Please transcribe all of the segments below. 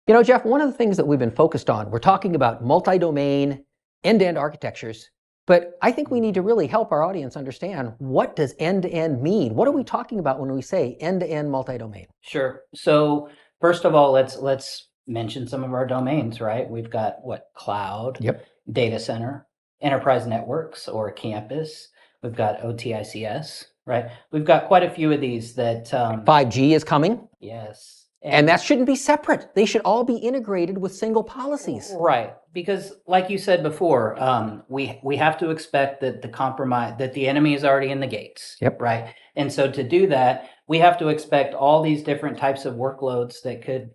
You know, Jeff, one of the things that we've been focused on, we're talking about multi-domain, end-to-end architectures, but I think we need to really help our audience understand, what does end-to-end mean? What are we talking about when we say end-to-end multi-domain? Sure. So first of all, let's mention some of our domains, right? We've got cloud, Yep. data center, enterprise networks or campus. We've got OTICS, right? We've got quite a few of these that 5G is coming. yes. And that shouldn't be separate. They should all be integrated with single policies. Right, because like you said before, we have to expect that the enemy is already in the gates. Yep. Right, and so to do that, we have to expect all these different types of workloads that could,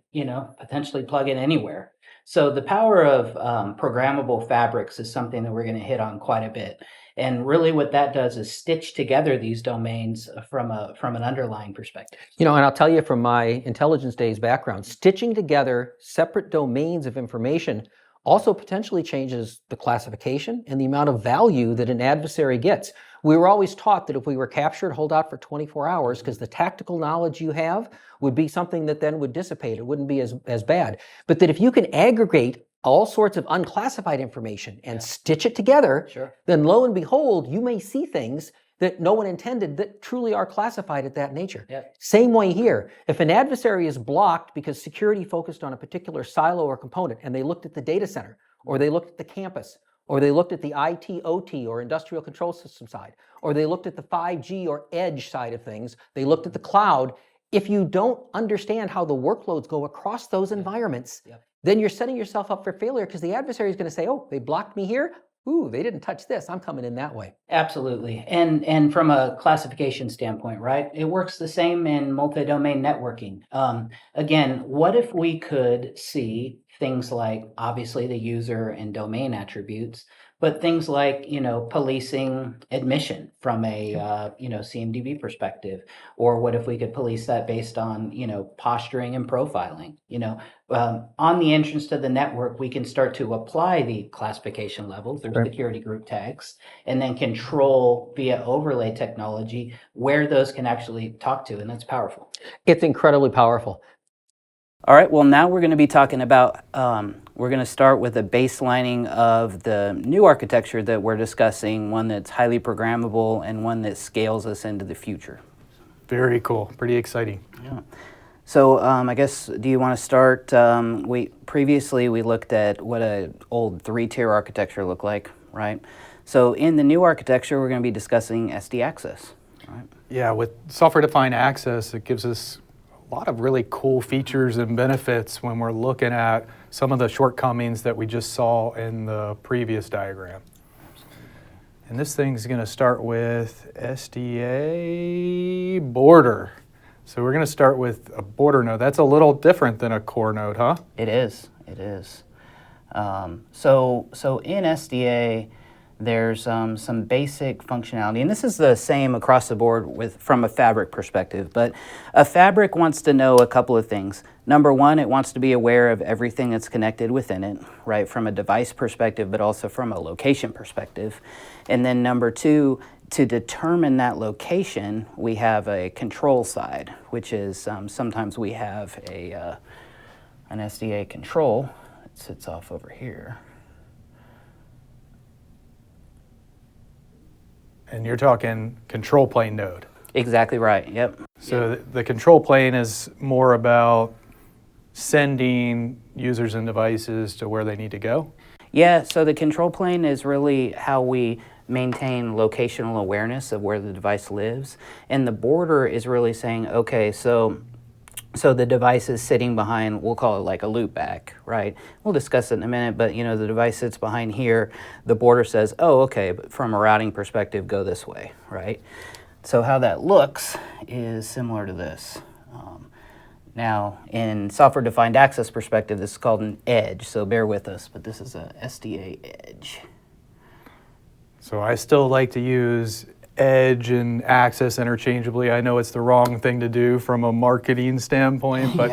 potentially plug in anywhere. So the power of programmable fabrics is something that we're going to hit on quite a bit. And really what that does is stitch together these domains from an underlying perspective. You know, and I'll tell you from my intelligence days background, stitching together separate domains of information also potentially changes the classification and the amount of value that an adversary gets. We were always taught that if we were captured, hold out for 24 hours, because the tactical knowledge you have would be something that then would dissipate. It wouldn't be as bad. But that if you can aggregate all sorts of unclassified information and stitch it together, Sure. then lo and behold, you may see things that no one intended that truly are classified at that nature. Yep. Same way here. If an adversary is blocked because security focused on a particular silo or component, and they looked at the data center, or they looked at the campus, or they looked at the IT, OT, or industrial control system side, or they looked at the 5G or edge side of things, they looked at the cloud, if you don't understand how the workloads go across those environments, then you're setting yourself up for failure, because the adversary is going to say, oh, they blocked me here. Ooh, they didn't touch this. I'm coming in that way. Absolutely. And from a classification standpoint, right, it works the same in multi-domain networking. Again, what if we could see things like, obviously, the user and domain attributes, but things like, policing admission from a, CMDB perspective, or what if we could police that based on, posturing and profiling, on the entrance to the network, we can start to apply the classification levels or security group tags, and then control via overlay technology where those can actually talk to, and that's powerful. It's incredibly powerful. All right, well, now we're going to be talking about, we're going to start with a baselining of the new architecture that we're discussing, one that's highly programmable and one that scales us into the future. Very cool, pretty exciting. Yeah. So I guess, do you want to start? Previously we looked at what an old 3-tier architecture looked like, right? So in the new architecture, we're going to be discussing SD access, right? Yeah, with software-defined access, it gives us a lot of really cool features and benefits when we're looking at some of the shortcomings that we just saw in the previous diagram. And this thing's going to start with SDA border. So we're going to start with a border node. That's a little different than a core node, huh? It is. It is. So in SDA, there's some basic functionality, and this is the same across the board from a fabric perspective, but a fabric wants to know a couple of things. Number one, it wants to be aware of everything that's connected within it, right, from a device perspective, but also from a location perspective. And then number two, to determine that location, we have a control side, which is sometimes we have an SDA control that sits off over here. And you're talking control plane node. Exactly right, yep. So the control plane is more about sending users and devices to where they need to go? Yeah, so the control plane is really how we maintain locational awareness of where the device lives. And the border is really saying, okay, so the device is sitting behind, we'll call it like a loopback, right? We'll discuss it in a minute, but the device sits behind here. The border says, oh, okay, but from a routing perspective, go this way, right? So how that looks is similar to this. Now, in software-defined access perspective, this is called an edge, so bear with us, but this is a SDA edge. So I still like to use edge and access interchangeably. I know it's the wrong thing to do from a marketing standpoint, but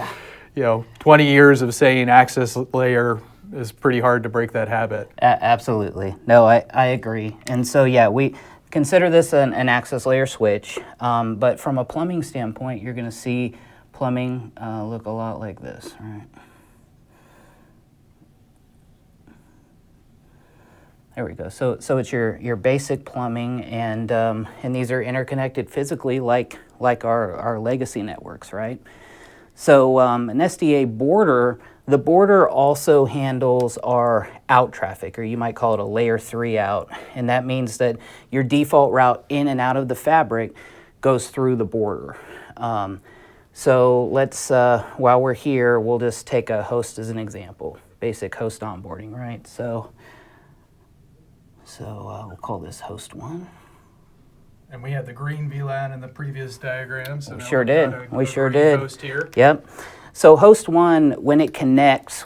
Yeah. 20 years of saying access layer is pretty hard to break that habit. Absolutely. No, I agree. And so, yeah, we consider this an access layer switch, but from a plumbing standpoint, you're going to see plumbing look a lot like this, right? There we go. So it's your basic plumbing, and these are interconnected physically, like our legacy networks, right? So an SDA border, the border also handles our out traffic, or you might call it a layer 3 out, and that means that your default route in and out of the fabric goes through the border. So let's, while we're here, we'll just take a host as an example, basic host onboarding, right? So we'll call this host 1. And we had the green VLAN in the previous diagram. So We now sure we've did. got a We sure green did. host here. Yep. So host 1, when it connects,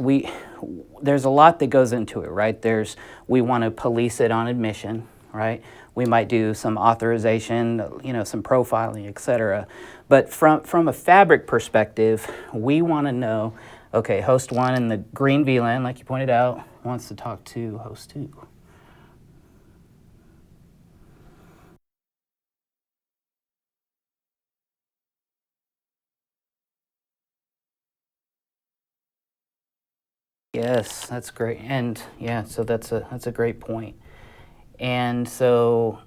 there's a lot that goes into it, right? We want to police it on admission, right? We might do some authorization, some profiling, et cetera. But from a fabric perspective, we want to know, okay, host 1 in the green VLAN, like you pointed out, wants to talk to host 2. Yes, that's great. And yeah, so that's a great point. And so,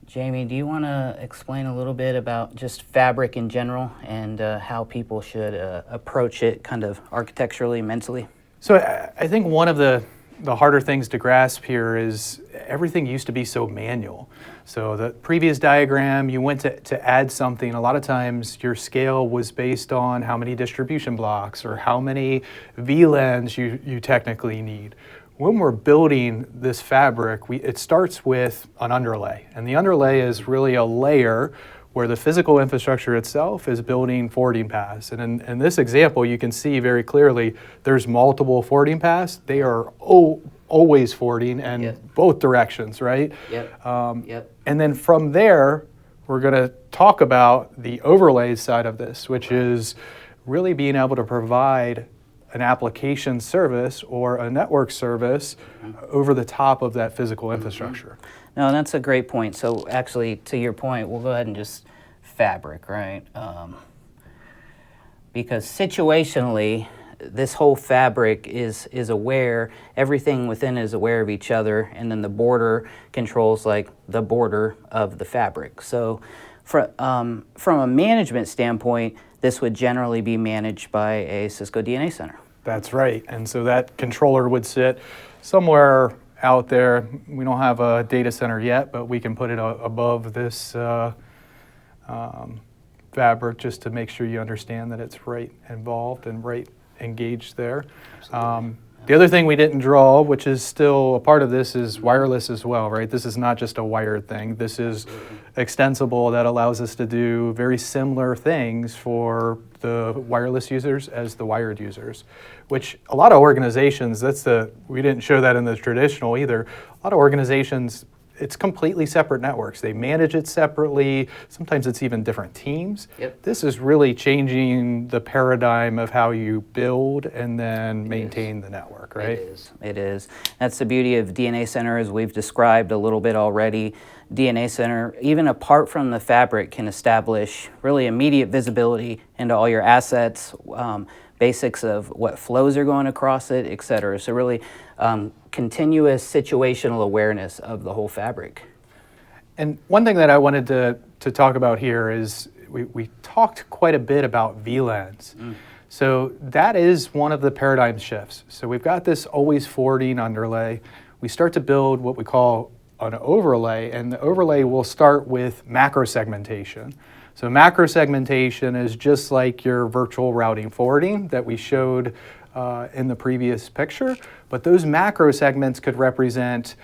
Jamie, do you want to explain a little bit about just fabric in general and how people should approach it kind of architecturally, mentally? So I think one of the harder things to grasp here is everything used to be so manual. So the previous diagram, you went to add something. A lot of times your scale was based on how many distribution blocks or how many VLANs you technically need. When we're building this fabric, it starts with an underlay. And the underlay is really a layer where the physical infrastructure itself is building forwarding paths. And in this example, you can see very clearly there's multiple forwarding paths. They are always forwarding in both directions, right? Yep. And then from there, we're going to talk about the overlay side of this, which is really being able to provide an application service or a network service over the top of that physical infrastructure. No, that's a great point. So actually, to your point, we'll go ahead and just fabric, right? Because situationally, this whole fabric is aware, everything within is aware of each other, and then the border controls like the border of the fabric. So from a management standpoint, this would generally be managed by a Cisco DNA center. That's right. And so that controller would sit somewhere out there. We don't have a data center yet, but we can put it above this fabric just to make sure you understand that it's right involved and right engaged there. The other thing we didn't draw, which is still a part of this, is wireless as well, right? This is not just a wired thing. This is extensible that allows us to do very similar things for the wireless users as the wired users, which a lot of organizations, we didn't show that in the traditional either. A lot of organizations, it's completely separate networks. They manage it separately. Sometimes it's even different teams. Yep. This is really changing the paradigm of how you build and then maintain the network, right? It is. That's the beauty of DNA Center, as we've described a little bit already. DNA Center, even apart from the fabric, can establish really immediate visibility into all your assets, basics of what flows are going across it, et cetera. So really continuous situational awareness of the whole fabric. And one thing that I wanted to talk about here is we talked quite a bit about VLANs. So that is one of the paradigm shifts. So we've got this always forwarding underlay. We start to build what we call an overlay, and the overlay will start with macro segmentation. So macro segmentation is just like your virtual routing forwarding that we showed in the previous picture, but those macro segments could represent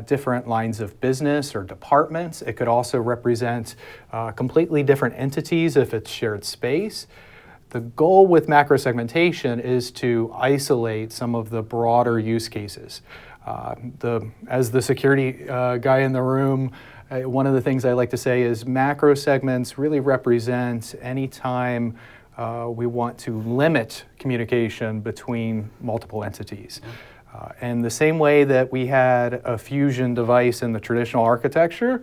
different lines of business or departments. It could also represent completely different entities if it's shared space. The goal with macro segmentation is to isolate some of the broader use cases. As the security guy in the room, one of the things I like to say is macro segments really represent any time we want to limit communication between multiple entities. And the same way that we had a fusion device in the traditional architecture,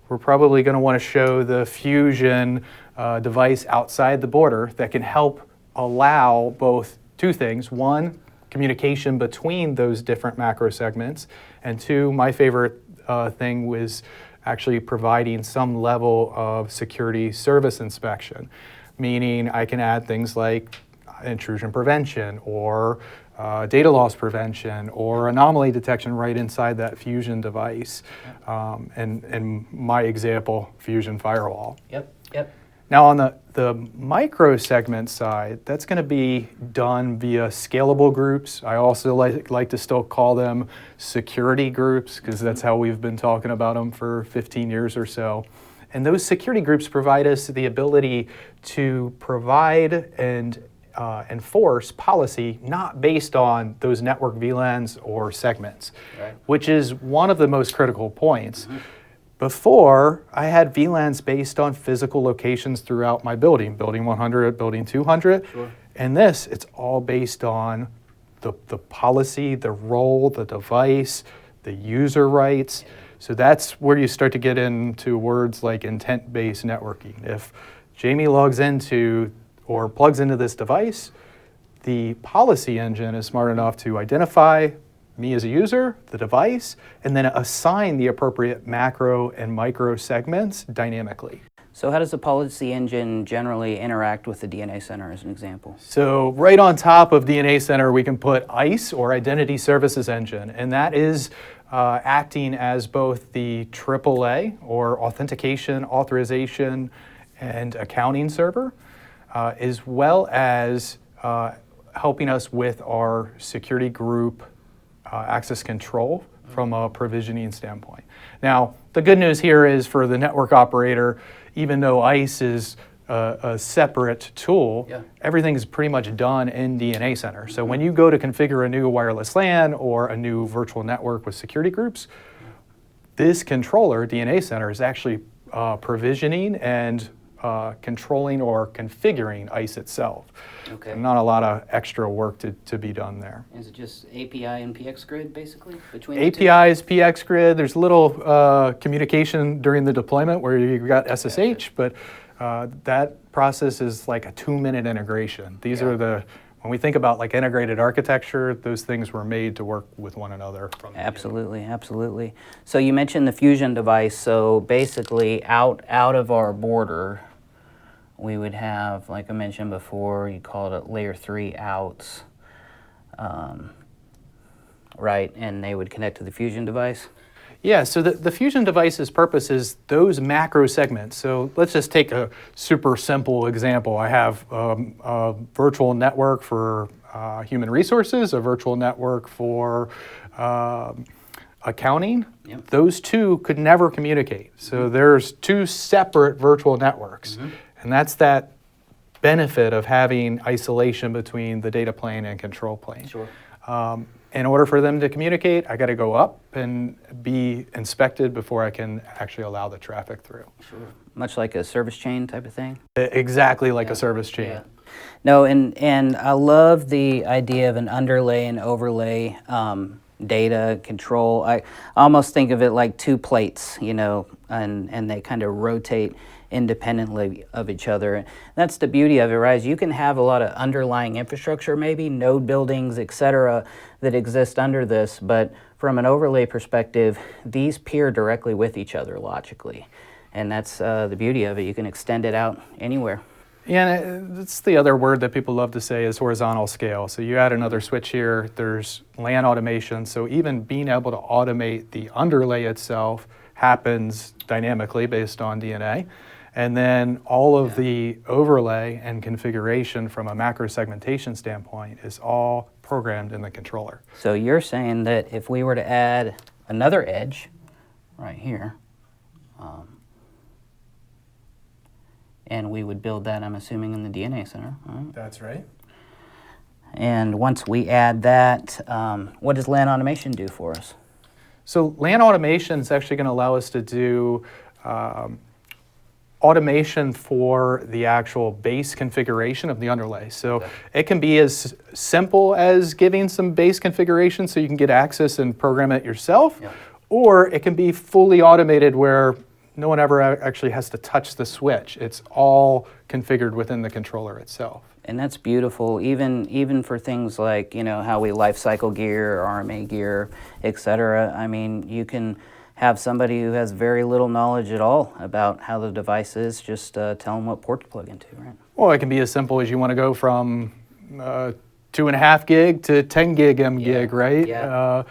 we're probably going to want to show the fusion device outside the border that can help allow both two things. One, communication between those different macro segments. And two, my favorite thing was actually providing some level of security service inspection, meaning I can add things like intrusion prevention or data loss prevention or anomaly detection right inside that Fusion device. And my example, Fusion Firewall. Yep, yep. Now on the micro segment side, that's going to be done via scalable groups. I also like to still call them security groups because that's how we've been talking about them for 15 years or so. And those security groups provide us the ability to provide and enforce policy not based on those network VLANs or segments, Right. which is one of the most critical points. Before, I had VLANs based on physical locations throughout my building, building 100, building 200. Sure. And this, it's all based on the policy, the role, the device, the user rights. So that's where you start to get into words like intent-based networking. If Jamie logs into or plugs into this device, the policy engine is smart enough to identify me as a user, the device, and then assign the appropriate macro and micro segments dynamically. So how does the policy engine generally interact with the DNA Center as an example? So right on top of DNA Center, we can put ICE or Identity Services Engine, and that is acting as both the AAA or Authentication, Authorization, and Accounting server, as well as helping us with our security group access control from a provisioning standpoint. Now, the good news here is for the network operator, even though ICE is a separate tool, everything's pretty much done in DNA Center. So when you go to configure a new wireless LAN or a new virtual network with security groups, this controller, DNA Center, is actually provisioning and controlling or configuring ICE itself. Okay. And not a lot of extra work to be done there. Is it just API and PX Grid basically between the two? APIs, PX Grid, there's little communication during the deployment where you've got SSH, but that process is like a 2-minute integration. These are when we think about like integrated architecture, those things were made to work with one another. Absolutely, absolutely. So you mentioned the Fusion device. So basically out of our border, we would have, like I mentioned before, you called it layer 3 outs, right? And they would connect to the Fusion device? Yeah, so the Fusion device's purpose is those macro segments. So let's just take a super simple example. I have a virtual network for human resources, a virtual network for accounting. Yep. Those two could never communicate. So there's two separate virtual networks. And that's that benefit of having isolation between the data plane and control plane. Sure. In order for them to communicate, I got to go up and be inspected before I can actually allow the traffic through. Sure. Much like a service chain type of thing? Exactly like a service chain. Yeah. No, and I love the idea of an underlay and overlay data control. I almost think of it like two plates, you know, and they kind of rotate independently of each other. That's the beauty of it, right? You can have a lot of underlying infrastructure, maybe node buildings, et cetera, that exist under this, but from an overlay perspective, these peer directly with each other logically. And that's the beauty of it. You can extend it out anywhere. Yeah, and that's the other word that people love to say is horizontal scale. So you add another switch here, there's LAN automation. So even being able to automate the underlay itself happens dynamically based on DNA. And then all of the overlay and configuration from a macro segmentation standpoint is all programmed in the controller. So you're saying that if we were to add another edge right here, and we would build that, I'm assuming, in the DNA Center. Right? That's right. And once we add that, what does LAN automation do for us? So LAN automation is actually going to allow us to do automation for the actual base configuration of the underlay. So it can be as simple as giving some base configuration so you can get access and program it yourself, or it can be fully automated where no one ever actually has to touch the switch. It's all configured within the controller itself. And that's beautiful, even for things like, how we life cycle gear, RMA gear, et cetera. I mean, you can have somebody who has very little knowledge at all about how the device is, just tell them what port to plug into, right? Well, it can be as simple as you want to go from 2.5 gig to 10 gig gig, right? Yeah,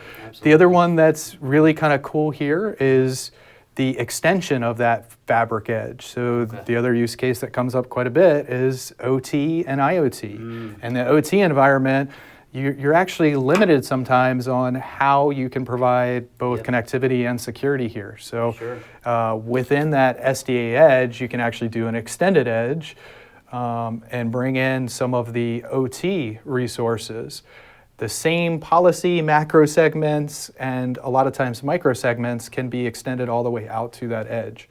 the other one that's really kind of cool here is the extension of that fabric edge. So the other use case that comes up quite a bit is OT and IoT. And the OT environment, you're actually limited sometimes on how you can provide both connectivity and security here. So within that SDA edge, you can actually do an extended edge and bring in some of the OT resources. The same policy macro segments and a lot of times micro segments can be extended all the way out to that edge.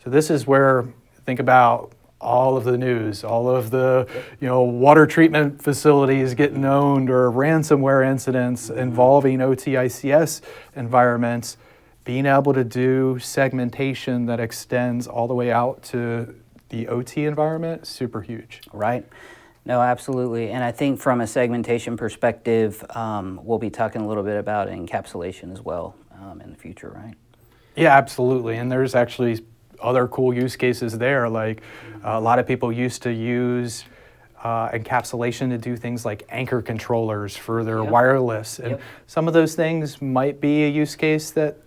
So this is where, think about all of the news, all of the water treatment facilities getting owned or ransomware incidents involving OT ICS environments, being able to do segmentation that extends all the way out to the OT environment, super huge. Right. No, absolutely. And I think from a segmentation perspective, we'll be talking a little bit about encapsulation as well in the future, right? Yeah, absolutely. And there's actually other cool use cases there. Like a lot of people used to use encapsulation to do things like anchor controllers for their wireless. And some of those things might be a use case that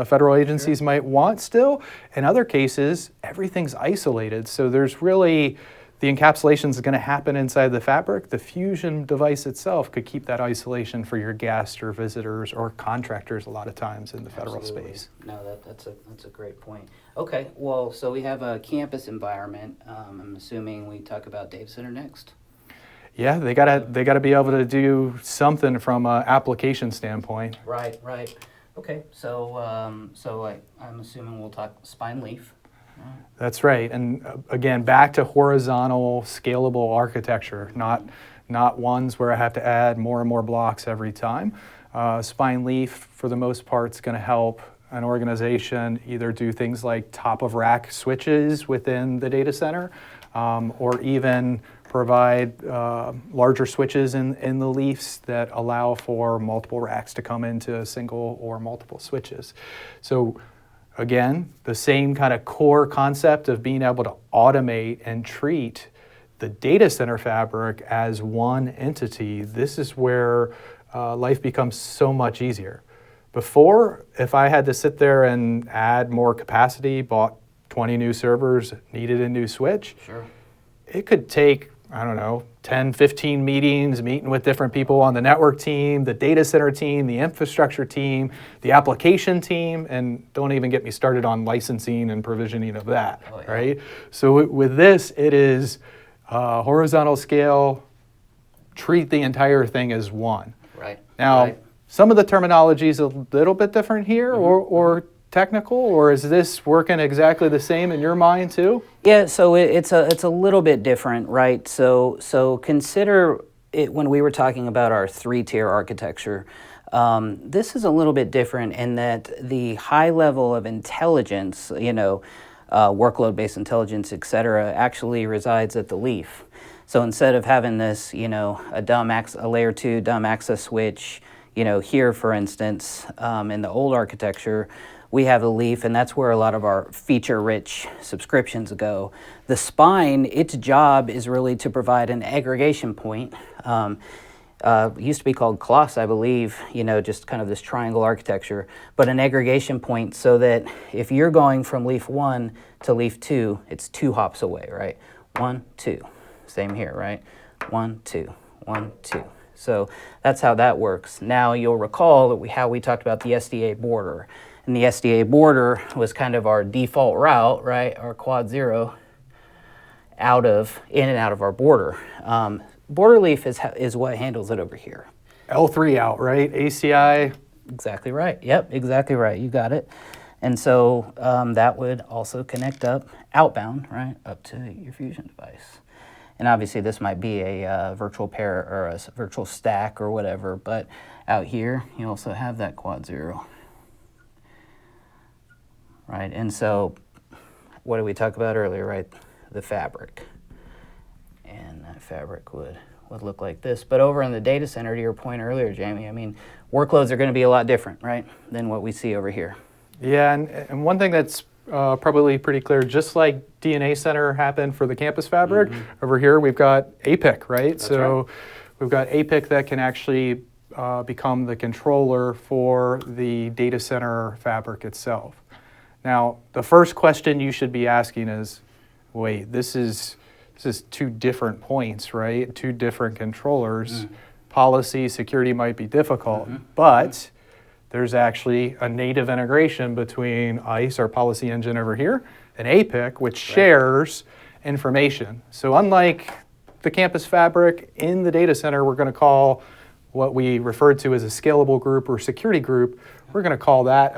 federal agencies might want still. In other cases, everything's isolated. So there's really, the encapsulation is going to happen inside the fabric. The Fusion device itself could keep that isolation for your guests or visitors or contractors a lot of times in the federal space. No, that's a great point. Okay, well, so we have a campus environment. I'm assuming we talk about data center next. Yeah, they gotta be able to do something from an application standpoint. Right. Okay, so I'm assuming we'll talk spine leaf. That's right, and again, back to horizontal, scalable architecture, not ones where I have to add more and more blocks every time. Spine leaf, for the most part, is going to help an organization either do things like top-of-rack switches within the data center, or even provide larger switches in the leafs that allow for multiple racks to come into a single or multiple switches. So again, the same kind of core concept of being able to automate and treat the data center fabric as one entity. This is where life becomes so much easier. Before, if I had to sit there and add more capacity, bought 20 new servers, needed a new switch, it could take, 10, 15 meetings, meeting with different people on the network team, the data center team, the infrastructure team, the application team, and don't even get me started on licensing and provisioning of that, right? So with this, it is horizontal scale, treat the entire thing as one. Right. Now, some of the terminology is a little bit different here or technical, or is this working exactly the same in your mind too? Yeah, so it's a little bit different, right? So consider it when we were talking about our 3-tier architecture. This is a little bit different in that the high level of intelligence, workload-based intelligence, et cetera, actually resides at the leaf. So instead of having this, a layer 2 dumb access switch, here, for instance, in the old architecture, we have a leaf, and that's where a lot of our feature-rich subscriptions go. The spine, its job is really to provide an aggregation point. It used to be called CLOS, I believe, just kind of this triangle architecture, but an aggregation point so that if you're going from leaf 1 to leaf 2, it's 2 hops away, right? 1, 2. Same here, right? 1, 2, 1, 2. So that's how that works. Now you'll recall that how we talked about the SDA border. And the SDA border was kind of our default route, right? Our quad 0 in and out of our border. Border leaf is what handles it over here. L3 out, right? ACI. Exactly right. Yep, exactly right. You got it. And so that would also connect up outbound, right, up to your Fusion device. And obviously this might be a virtual pair or a virtual stack or whatever, but out here you also have that quad 0. Right, and so what did we talk about earlier, right? The fabric. And that fabric would look like this. But over in the data center, to your point earlier, Jamie, I mean, workloads are going to be a lot different, right, than what we see over here. Yeah, and one thing that's probably pretty clear, just like DNA Center happened for the campus fabric, over here we've got APIC, right? So we've got APIC that can actually become the controller for the data center fabric itself. Now, the first question you should be asking is, wait, this is two different points, right? Two different controllers. Policy, security might be difficult, but there's actually a native integration between ICE, our policy engine over here, and APIC, which shares information. So unlike the campus fabric, in the data center, we're going to call what we referred to as a scalable group or security group, we're going to call that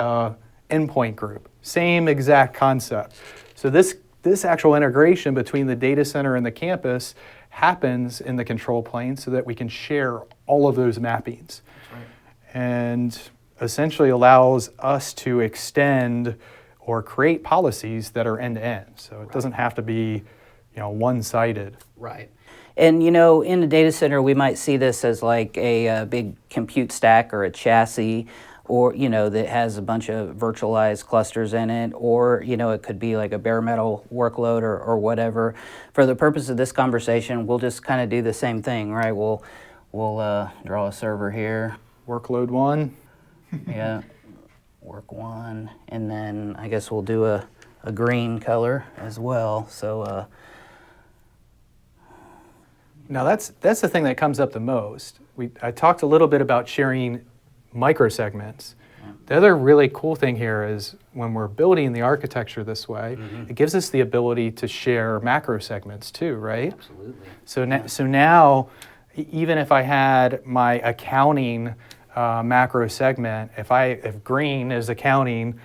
endpoint group. Same exact concept. So this actual integration between the data center and the campus happens in the control plane so that we can share all of those mappings. And essentially allows us to extend or create policies that are end-to-end. So it doesn't have to be, one-sided. Right. And, in the data center, we might see this as like a big compute stack or a chassis, or, that has a bunch of virtualized clusters in it, or, it could be like a bare metal workload or whatever. For the purpose of this conversation, we'll just kind of do the same thing, right? We'll draw a server here. Workload 1. Yeah, work 1, and then I guess we'll do a green color as well. So now that's the thing that comes up the most. I talked a little bit about sharing microsegments. The other really cool thing here is when we're building the architecture this way, it gives us the ability to share macro segments too, right? absolutely. So now, even if I had my accounting macro segment, if green is accounting,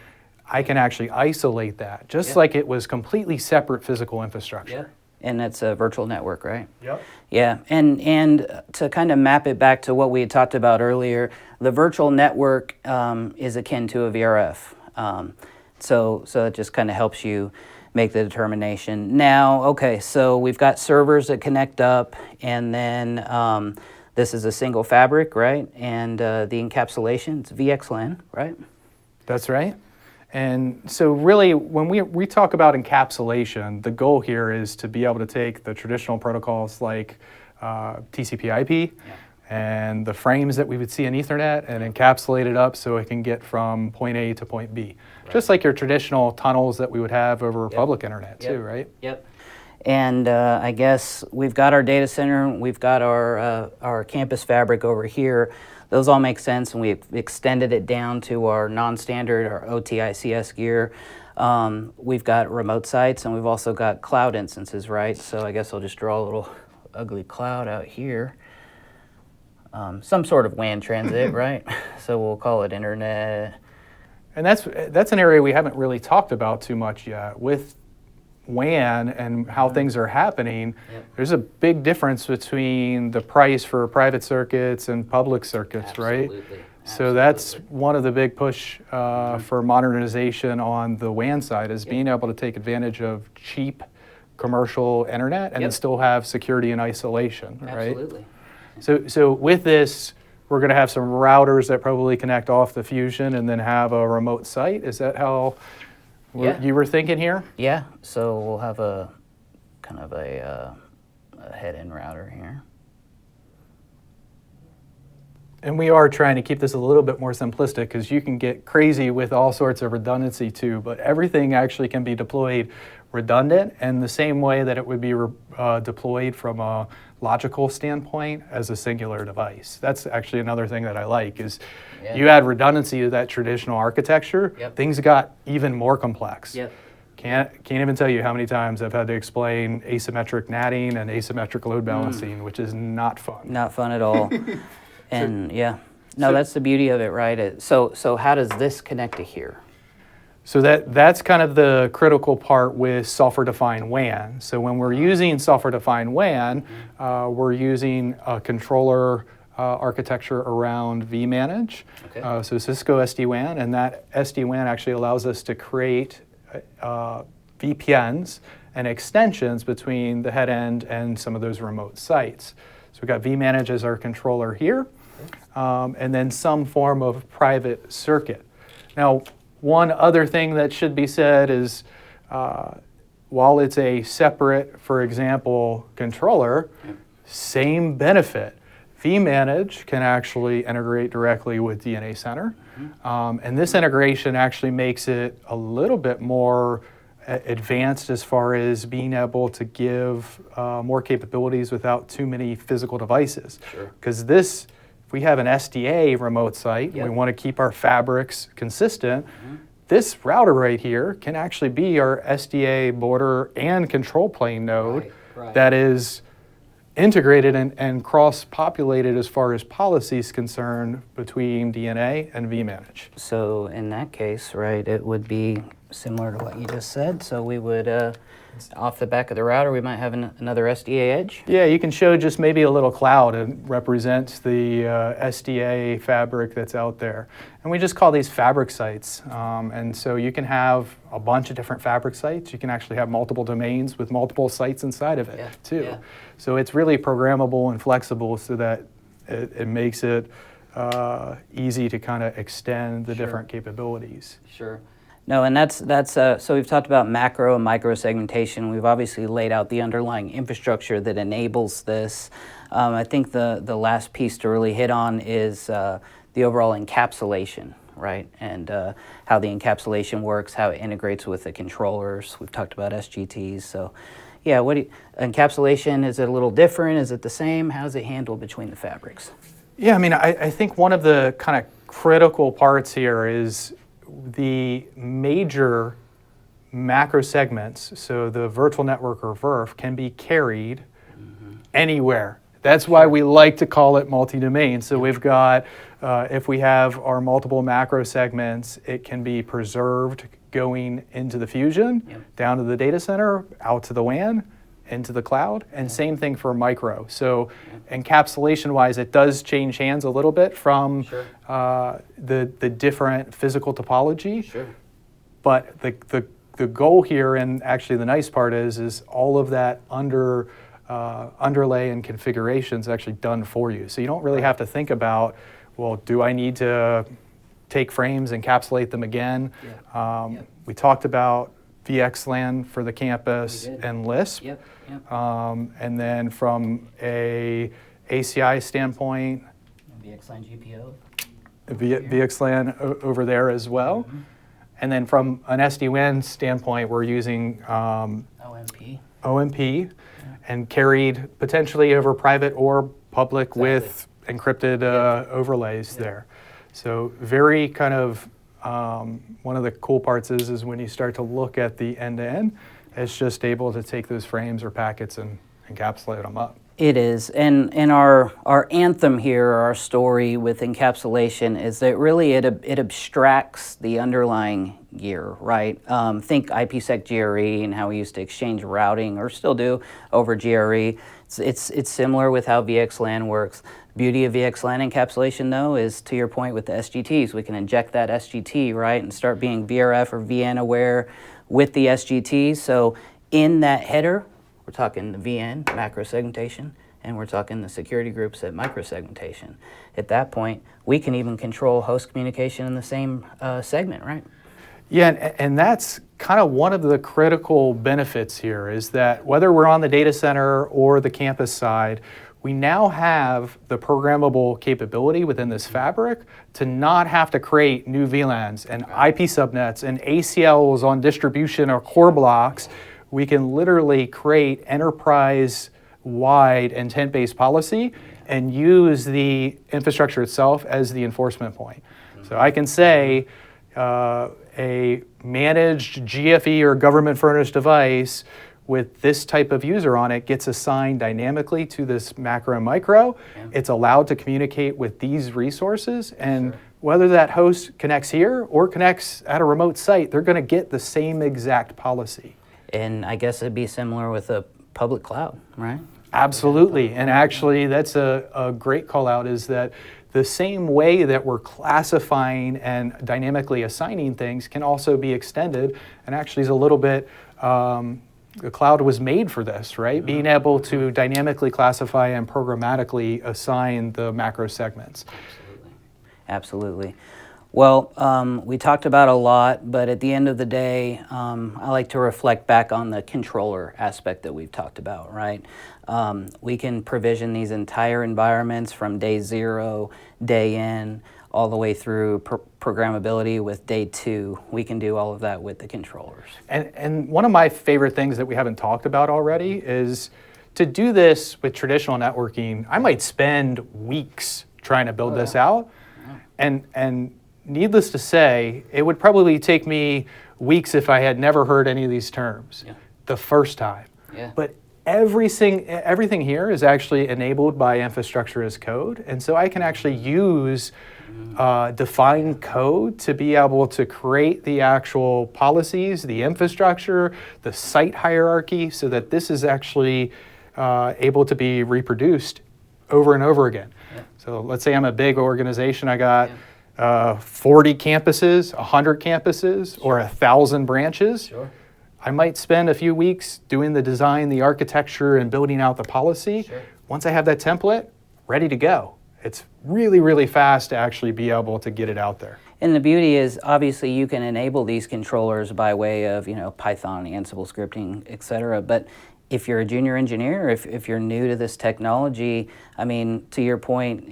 I can actually isolate that, just like it was completely separate physical infrastructure. And that's a virtual network, right? Yep. Yeah, and to kind of map it back to what we had talked about earlier, the virtual network is akin to a VRF. So it just kind of helps you make the determination. Now, okay, so we've got servers that connect up, and then this is a single fabric, right? And the encapsulation, it's VXLAN, right? That's right. And so really, when we talk about encapsulation, the goal here is to be able to take the traditional protocols like TCP/IP and the frames that we would see in Ethernet and encapsulate it up so it can get from point A to point B. Just like your traditional tunnels that we would have over public internet too, right? Yep. And I guess we've got our data center, we've got our campus fabric over here. Those all make sense, and we've extended it down to our non-standard, our OTICS gear. We've got remote sites, and we've also got cloud instances, right? So I guess I'll just draw a little ugly cloud out here. Some sort of WAN transit, right? So we'll call it internet. And that's an area we haven't really talked about too much yet. With WAN and how things are happening, there's a big difference between the price for private circuits and public circuits, right? So that's one of the big push for modernization on the WAN side is being able to take advantage of cheap commercial internet and then still have security and isolation, right? So with this, we're going to have some routers that probably connect off the Fusion and then have a remote site. Is that how you were thinking here? Yeah, so we'll have a kind of a head-in router here. And we are trying to keep this a little bit more simplistic because you can get crazy with all sorts of redundancy too, but everything actually can be deployed redundant and the same way that it would be deployed from a logical standpoint as a singular device. That's actually another thing that I like is you add redundancy to that traditional architecture, things got even more complex. Can't even tell you how many times I've had to explain asymmetric NATing and asymmetric load balancing, which is not fun. Not fun at all. And that's the beauty of it, right? So how does this connect to here? So that's kind of the critical part with software-defined WAN. So when we're using software-defined WAN, we're using a controller architecture around vManage. So Cisco SD-WAN, and that SD-WAN actually allows us to create VPNs and extensions between the head end and some of those remote sites. So we've got vManage as our controller here, and then some form of private circuit. Now, one other thing that should be said is while it's a separate, for example, controller, same benefit. vManage can actually integrate directly with DNA Center. And this integration actually makes it a little bit more advanced as far as being able to give more capabilities without too many physical devices. Because this, if we have an SDA remote site, and we want to keep our fabrics consistent, this router right here can actually be our SDA border and control plane node that is integrated and cross-populated as far as policy is concerned between DNA and vManage. So in that case, right, it would be similar to what you just said. So we would, off the back of the router, we might have another SDA edge. Yeah, you can show just maybe a little cloud and represents the SDA fabric that's out there. And we just call these fabric sites. And so you can have a bunch of different fabric sites. You can actually have multiple domains with multiple sites inside of it too. So it's really programmable and flexible so that it makes it easy to kind of extend the different capabilities. No, and that's so we've talked about macro and micro segmentation. We've obviously laid out the underlying infrastructure that enables this. I think the last piece to really hit on is the overall encapsulation, right? And how the encapsulation works, how it integrates with the controllers. We've talked about SGTs. So yeah, encapsulation, is it a little different? Is it the same? How's it handled between the fabrics? Yeah, I mean, I think one of the kind of critical parts here is the major macro segments, so the virtual network or VRF, can be carried anywhere. That's why we like to call it multi-domain. So we've got, if we have our multiple macro segments, it can be preserved going into the Fusion, down to the data center, out to the WAN, into the cloud, and same thing for micro. So encapsulation-wise, it does change hands a little bit from the different physical topology. But the goal here, and actually the nice part is all of that underlay and configuration is actually done for you. So you don't really have to think about, well, do I need to take frames, encapsulate them again? We talked about VXLAN for the campus and Lisp. And then from a ACI standpoint, VXLAN GPO. VXLAN over there as well. And then from an SD-WAN standpoint, we're using OMP and carried potentially over private or public with encrypted overlays there. So very kind of, one of the cool parts is when you start to look at the end-to-end, it's just able to take those frames or packets and encapsulate them up. It is, and our anthem here, our story with encapsulation, is that really it abstracts the underlying gear, right? Think IPsec GRE and how we used to exchange routing, or still do, over GRE. It's similar with how VXLAN works. Beauty of VXLAN encapsulation, though, is to your point with the SGTs. We can inject that SGT, right, and start being VRF or VN aware with the SGTs. So in that header, we're talking the VN, macro segmentation, and we're talking the security groups at micro segmentation. At that point, we can even control host communication in the same segment, right? Yeah, and that's kind of one of the critical benefits here is that whether we're on the data center or the campus side, we now have the programmable capability within this fabric to not have to create new VLANs and IP subnets and ACLs on distribution or core blocks. We can literally create enterprise-wide intent-based policy and use the infrastructure itself as the enforcement point. So I can say a managed GFE or government-furnished device with this type of user on it gets assigned dynamically to this macro and micro. It's allowed to communicate with these resources, and whether that host connects here or connects at a remote site, they're going to get the same exact policy. And I guess it'd be similar with a public cloud, right? Absolutely, and actually that's a great call out, is that the same way that we're classifying and dynamically assigning things can also be extended, and actually is a little bit The cloud was made for this, right? Being able to dynamically classify and programmatically assign the macro segments. Absolutely. Well, we talked about a lot, but at the end of the day, I like to reflect back on the controller aspect that we've talked about, right? We can provision these entire environments from day 0, day in, all the way through programmability with day 2. We can do all of that with the controllers. And one of my favorite things that we haven't talked about already is to do this with traditional networking, I might spend weeks trying to build this out. And needless to say, it would probably take me weeks if I had never heard any of these terms the first time. But everything here is actually enabled by infrastructure as code. And so I can actually use defined code to be able to create the actual policies, the infrastructure, the site hierarchy, so that this is actually able to be reproduced over and over again. So let's say I'm a big organization, I got 40 campuses, 100 campuses, or 1,000 branches. I might spend a few weeks doing the design, the architecture, and building out the policy. Once I have that template, ready to go. It's really, really fast to actually be able to get it out there. And the beauty is, obviously, you can enable these controllers by way of, Python, Ansible scripting, et cetera. But if you're a junior engineer, if you're new to this technology, I mean, to your point,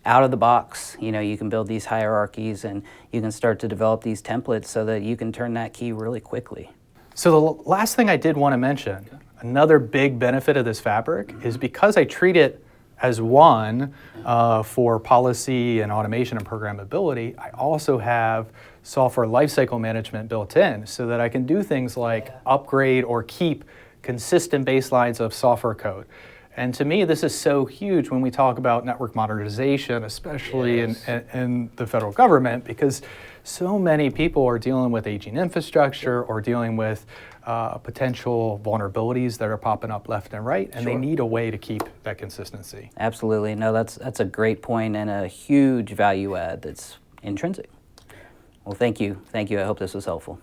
out of the box, you can build these hierarchies and you can start to develop these templates so that you can turn that key really quickly. So the last thing I did want to mention, another big benefit of this fabric is because I treat it as one for policy and automation and programmability, I also have software lifecycle management built in so that I can do things like upgrade or keep consistent baselines of software code. And to me, this is so huge when we talk about network modernization, especially in the federal government, because so many people are dealing with aging infrastructure or dealing with potential vulnerabilities that are popping up left and right, and they need a way to keep that consistency. Absolutely. No, that's a great point and a huge value add that's intrinsic. Well, thank you. Thank you. I hope this was helpful.